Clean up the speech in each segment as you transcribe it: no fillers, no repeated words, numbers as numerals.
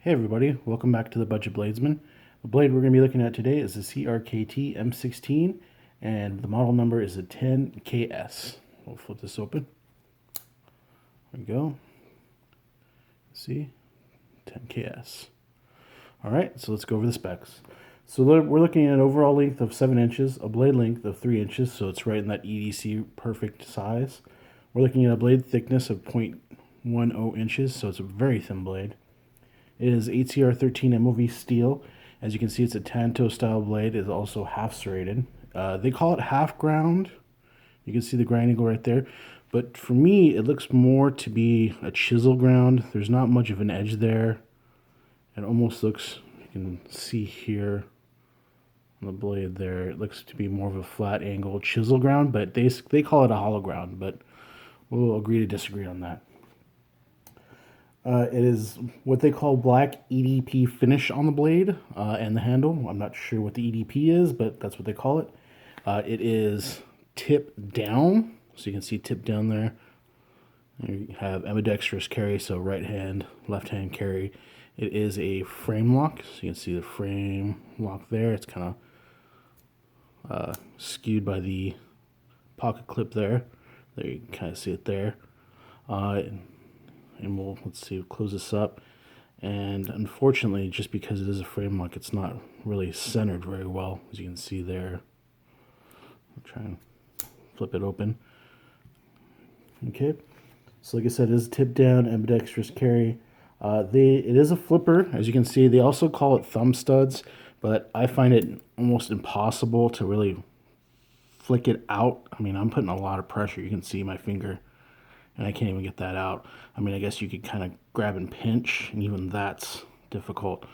Hey everybody, welcome back to the Budget Bladesman. The blade we're going to be looking at today is the CRKT M16 and the model number is a 10KS. We'll flip this open. There we go. See? 10KS. Alright, so let's go over the specs. So we're looking at an overall length of 7 inches, a blade length of 3 inches, so it's right in that EDC perfect size. We're looking at a blade thickness of 0.10 inches, so it's a very thin blade. It is HCR13 MOV steel. As you can see, it's a Tanto style blade. It is also half serrated. They call it half ground. You can see the grinding go right there. But for me, it looks more to be a chisel ground. There's not much of an edge there. It almost looks, you can see here on the blade there, it looks to be more of a flat angle chisel ground, but they call it a hollow ground, but we'll agree to disagree on that. It is what they call black EDP finish on the blade and the handle. I'm not sure what the EDP is, but that's what they call it. It is tip down, so you can see tip down there. You have ambidextrous carry, so right hand, left hand carry. It is a frame lock, so you can see the frame lock there. It's kind of skewed by the pocket clip there. There you can kind of see it there. And let's see, we'll close this up. And unfortunately, just because it is a frame lock, it's not really centered very well, as you can see there. I'll try and flip it open. Okay, so like I said, it is tip down, ambidextrous carry. It is a flipper, as you can see. They also call it thumb studs, but I find it almost impossible to really flick it out. I mean, I'm putting a lot of pressure. You can see my finger, and I can't even get that out. I mean, I guess you could kind of grab and pinch, and even that's difficult.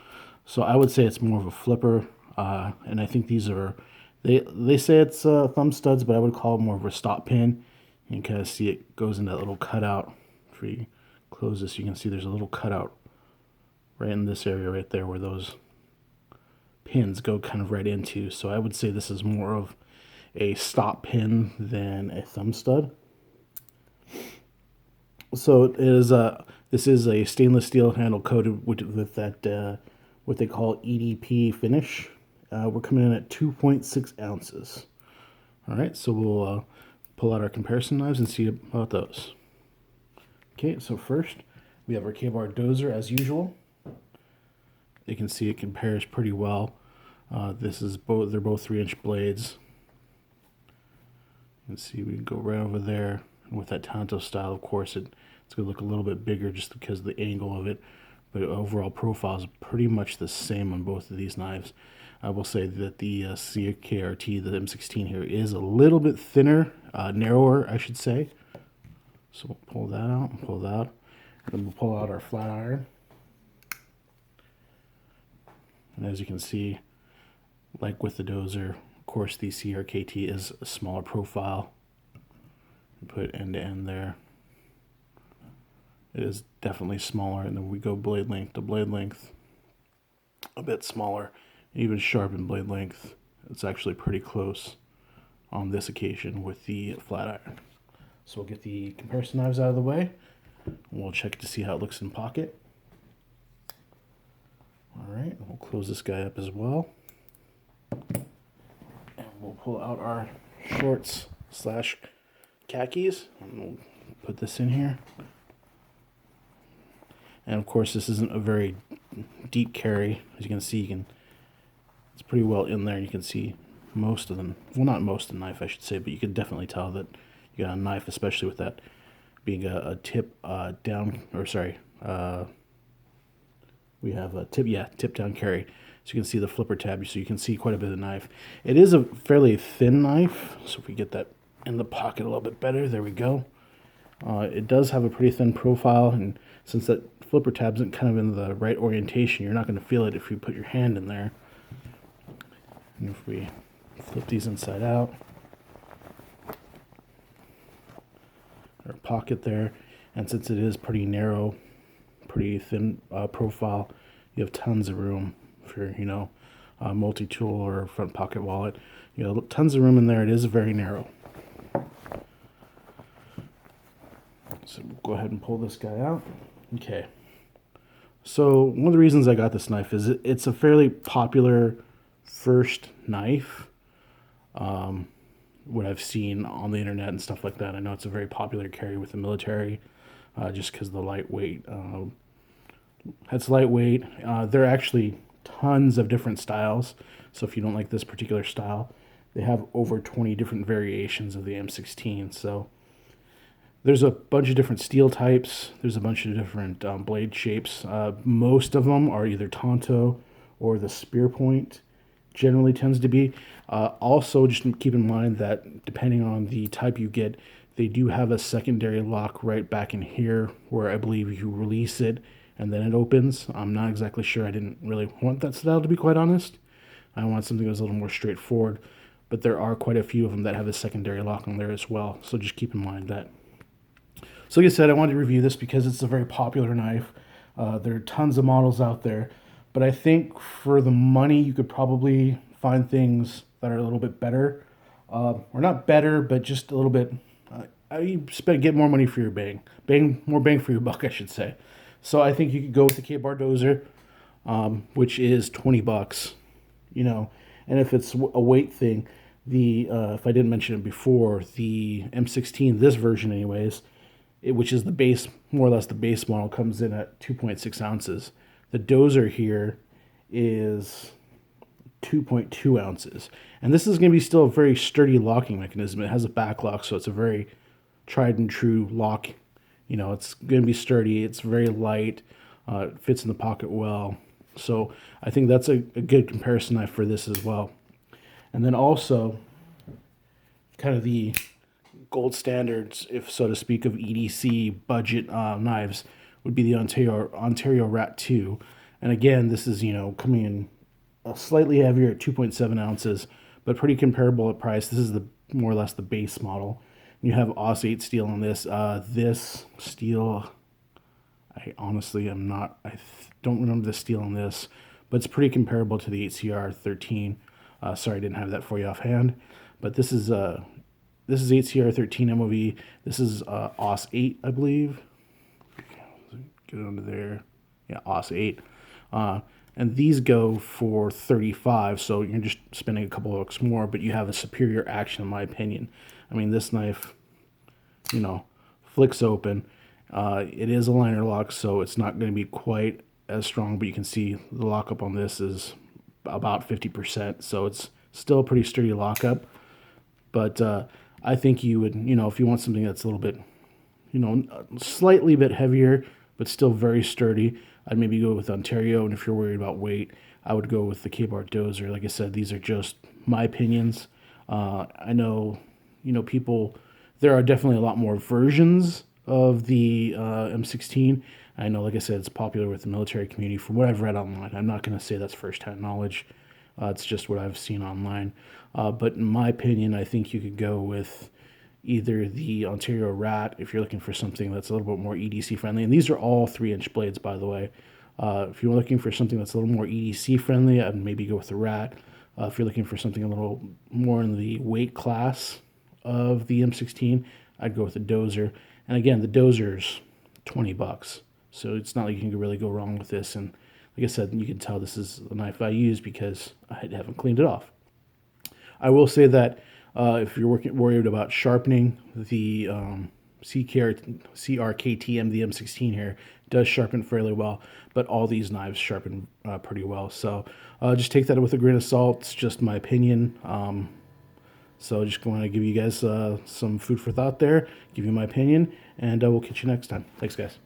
So I would say it's more of a flipper, and I think these are, they say it's thumb studs, but I would call it more of a stop pin. You can kind of see it goes in that little cutout. If we close this, you can see there's a little cutout right in this area right there where those pins go kind of right into. So I would say this is more of a stop pin than a thumb stud. So it is this is a stainless steel handle coated with that what they call EDP finish. We're coming in at 2.6 ounces. All right, so we'll pull out our comparison knives and see about those. Okay, so first we have our K-bar dozer as usual. You can see it compares pretty well. This is they're both 3-inch blades. You can see we can go right over there. And with that Tanto style, of course, it's going to look a little bit bigger just because of the angle of it. But overall profile is pretty much the same on both of these knives. I will say that the CRKT, the M16 here, is a little bit thinner, narrower, I should say. So we'll pull that out, pull that out. Then we'll pull out our flat iron. And as you can see, like with the dozer, of course, the CRKT is a smaller profile. Put end to end there. It is definitely smaller, and then we go blade length to blade length, a bit smaller. Even sharpened blade length, it's actually pretty close on this occasion with the flat iron. So we'll get the comparison knives out of the way, and we'll check to see how it looks in pocket. All right, we'll close this guy up as well, and we'll pull out our shorts slash khakis, and we'll put this in here. And of course, this isn't a very deep carry. As you can see, it's pretty well in there. You can see most of them, well, not most of the knife, I should say, but you can definitely tell that you got a knife, especially with that being a tip down, or sorry, we have a tip down carry. So you can see the flipper tab, so you can see quite a bit of the knife. It is a fairly thin knife, so if we get that in the pocket a little bit better, there we go. It does have a pretty thin profile, and since that flipper tab isn't kind of in the right orientation, you're not going to feel it if you put your hand in there. And if we flip these inside out, our pocket there, and since it is pretty narrow, pretty thin profile, you have tons of room for, you know, a multi-tool or a front pocket wallet. You know, tons of room in there. It is very narrow. So we'll go ahead and pull this guy out. Okay. So one of the reasons I got this knife is it's a fairly popular first knife. What I've seen on the internet and stuff like that. I know it's a very popular carry with the military, just because of the lightweight. It's lightweight. There are actually tons of different styles. So if you don't like this particular style, they have over 20 different variations of the M16. So there's a bunch of different steel types. There's a bunch of different blade shapes. Most of them are either Tonto or the spear point generally tends to be. Also, just keep in mind that depending on the type you get, they do have a secondary lock right back in here where I believe you release it and then it opens. I'm not exactly sure. I didn't really want that style, to be quite honest. I want something that was a little more straightforward, but there are quite a few of them that have a secondary lock on there as well. So just keep in mind that. So like I said, I wanted to review this because it's a very popular knife. There are tons of models out there, but I think for the money, you could probably find things that are a little bit better. Or not better, but just a little bit, get more money for your more bang for your buck, I should say. So I think you could go with the K-Bar Dozer, which is $20, and if it's a weight thing, if I didn't mention it before, the M16, this version anyways, which is the base, more or less the base model, comes in at 2.6 ounces. The Dozer here is 2.2 ounces. And this is going to be still a very sturdy locking mechanism. It has a back lock, so it's a very tried and true lock. It's going to be sturdy. It's very light. It fits in the pocket well. So I think that's a good comparison knife for this as well. And then also, kind of the gold standards, if so to speak, of EDC budget knives would be the Ontario Rat 2. And again, this is, coming in slightly heavier at 2.7 ounces, but pretty comparable at price. This is more or less the base model. You have AUS 8 steel on this. This steel, I honestly am not, don't remember the steel on this, but it's pretty comparable to the 8CR13. Sorry, I didn't have that for you offhand, but this is 8CR13 MOV. This is AUS 8, I believe. Get it under there. Yeah, AUS 8. And these go for $35, so you're just spending a couple of bucks more, but you have a superior action, in my opinion. I mean, this knife, flicks open. It is a liner lock, so it's not going to be quite as strong, but you can see the lockup on this is about 50%, so it's still a pretty sturdy lockup. But I think you would, if you want something that's a little bit, slightly bit heavier, but still very sturdy, I'd maybe go with Ontario. And if you're worried about weight, I would go with the K-Bar Dozer. Like I said, these are just my opinions. I know, there are definitely a lot more versions of the M16. I know, like I said, it's popular with the military community from what I've read online. I'm not going to say that's first-hand knowledge. It's just what I've seen online. But in my opinion, I think you could go with either the Ontario Rat if you're looking for something that's a little bit more EDC friendly. And these are all 3-inch blades, by the way. If you're looking for something that's a little more EDC friendly, I'd maybe go with the Rat. If you're looking for something a little more in the weight class of the M16, I'd go with the Dozer. And again, the Dozer's $20. So it's not like you can really go wrong with this. And like I said, you can tell this is a knife I use because I haven't cleaned it off. I will say that if you're worried about sharpening, the CRKT the M16 here does sharpen fairly well, but all these knives sharpen pretty well. So just take that with a grain of salt. It's just my opinion. So just want to give you guys some food for thought there, give you my opinion, and we'll catch you next time. Thanks, guys.